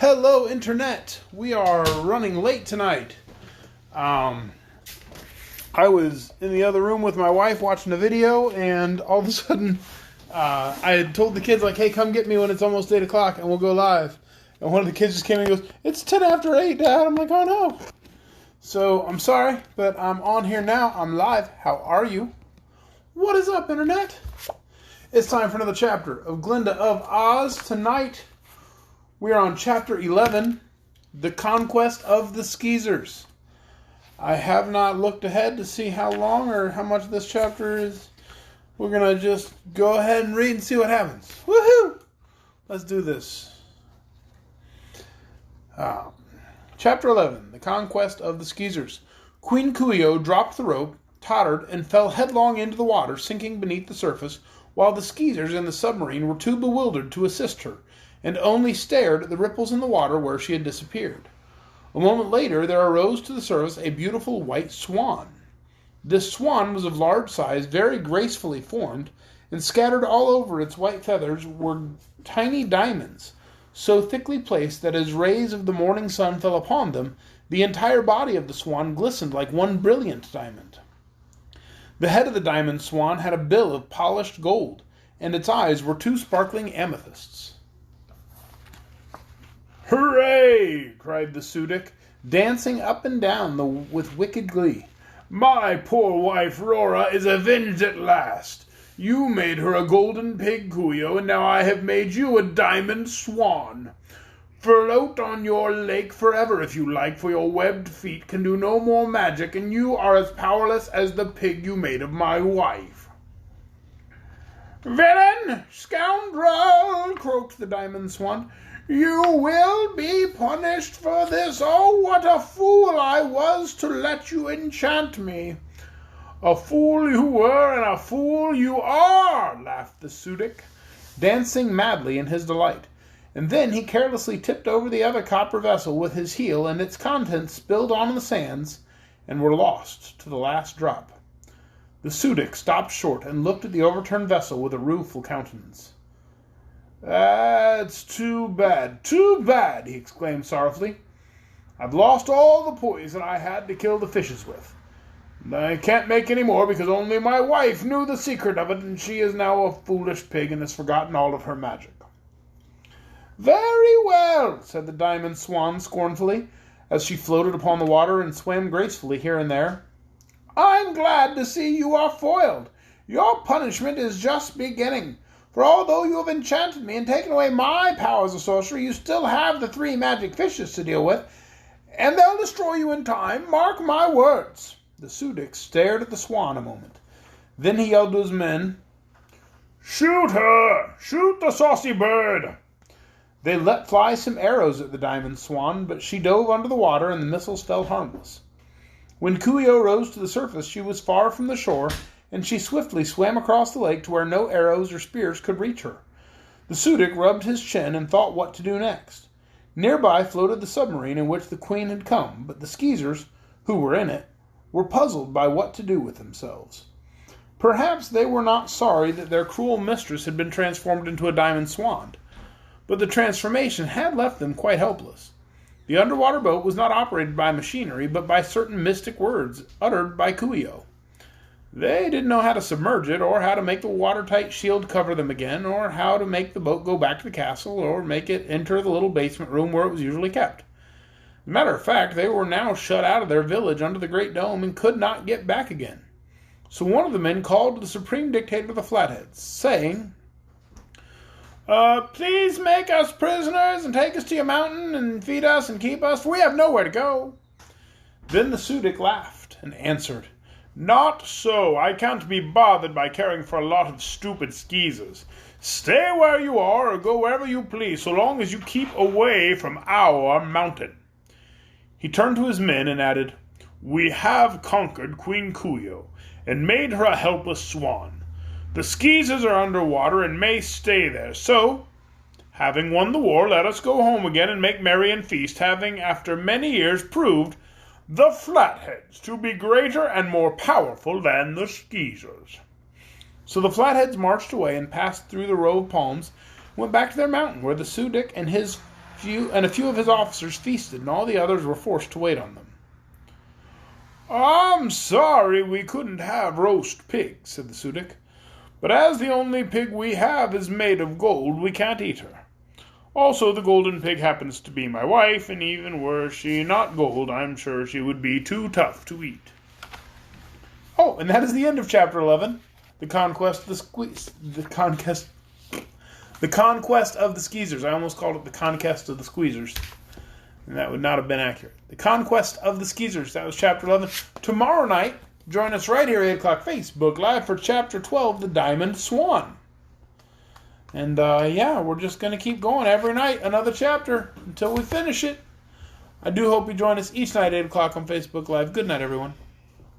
Hello, Internet. We are running late tonight. I was in the other room with my wife watching a video, and all of a sudden, I had told the kids, hey, come get me when it's almost 8 o'clock, and we'll go live. And one of the kids just came in and goes, it's 10 after 8, Dad. I'm like, oh, no. So, I'm sorry, but I'm on here now. I'm live. How are you? What is up, Internet? It's time for another chapter of Glinda of Oz. Tonight, we are on Chapter 11, The Conquest of the Skeezers. I have not looked ahead to see how long or how much this chapter is. We're going to just go ahead and read and see what happens. Woohoo! Let's do this. Chapter 11, The Conquest of the Skeezers. Queen Coo-ee-oh dropped the rope, tottered, and fell headlong into the water, sinking beneath the surface, while the Skeezers in the submarine were too bewildered to assist her, and only stared at the ripples in the water where she had disappeared. A moment later, there arose to the surface a beautiful white swan. This swan was of large size, very gracefully formed, and scattered all over its white feathers were tiny diamonds, so thickly placed that as rays of the morning sun fell upon them, the entire body of the swan glistened like one brilliant diamond. The head of the diamond swan had a bill of polished gold, and its eyes were two sparkling amethysts. "Hooray!" cried the Sudic, dancing up and down with wicked glee. "My poor wife Rora is avenged at last. You made her a golden pig, Coo-ee-oh, and now I have made you a diamond swan. Float on your lake forever if you like, for your webbed feet can do no more magic, and you are as powerless as the pig you made of my wife." "Villain! Scoundrel!" croaked the diamond swan. "You will be punished for this. Oh, what a fool I was to let you enchant me." "A fool you were, and a fool you are," laughed the Sudic, dancing madly in his delight. And then he carelessly tipped over the other copper vessel with his heel, and its contents spilled on the sands and were lost to the last drop. The Sudic stopped short and looked at the overturned vessel with a rueful countenance. "That's too bad, he exclaimed sorrowfully. "I've lost all the poison I had to kill the fishes with. I can't make any more because only my wife knew the secret of it, and she is now a foolish pig and has forgotten all of her magic." "Very well," said the diamond swan scornfully, as she floated upon the water and swam gracefully here and there. "I'm glad to see you are foiled. Your punishment is just beginning. For although you have enchanted me and taken away my powers of sorcery, you still have the 3 magic fishes to deal with, and they'll destroy you in time. Mark my words." The Sudic stared at the swan a moment. Then he yelled to his men, "Shoot her! Shoot the saucy bird!" They let fly some arrows at the diamond swan, but she dove under the water and the missiles fell harmless. When Coo-ee-oh rose to the surface, she was far from the shore, and she swiftly swam across the lake to where no arrows or spears could reach her. The Sudic rubbed his chin and thought what to do next. Nearby floated the submarine in which the Queen had come, but the Skeezers, who were in it, were puzzled by what to do with themselves. Perhaps they were not sorry that their cruel mistress had been transformed into a diamond swan, but the transformation had left them quite helpless. The underwater boat was not operated by machinery, but by certain mystic words uttered by Coo-ee-oh. They didn't know how to submerge it, or how to make the watertight shield cover them again, or how to make the boat go back to the castle, or make it enter the little basement room where it was usually kept. As a matter of fact, they were now shut out of their village under the great dome and could not get back again. So one of the men called to the supreme dictator of the Flatheads, saying, "Please make us prisoners and take us to your mountain and feed us and keep us, for we have nowhere to go." Then the Sudic laughed and answered, "Not so. I can't be bothered by caring for a lot of stupid Skeezers. Stay where you are or go wherever you please, so long as you keep away from our mountain." He turned to his men and added, "We have conquered Queen Coo-ee-oh and made her a helpless swan. The Skeezers are under water and may stay there, so, having won the war, let us go home again and make merry and feast, having, after many years, proved the Flatheads to be greater and more powerful than the Skeezers." So the Flatheads marched away and passed through the row of palms, went back to their mountain, where the Sudic and his a few of his officers feasted, and all the others were forced to wait on them. "I'm sorry we couldn't have roast pig," said the Sudic, "but as the only pig we have is made of gold, we can't eat her. Also, the golden pig happens to be my wife, and even were she not gold, I'm sure she would be too tough to eat." Oh, and that is the end of Chapter 11, the Conquest of the Skeezers. I almost called it the Conquest of the Squeezers, and that would not have been accurate. The Conquest of the Skeezers. That was Chapter 11. Tomorrow night, join us right here at 8 o'clock Facebook Live for Chapter 12, the Diamond Swan. And, we're just going to keep going every night, another chapter, until we finish it. I do hope you join us each night at 8 o'clock on Facebook Live. Good night, everyone.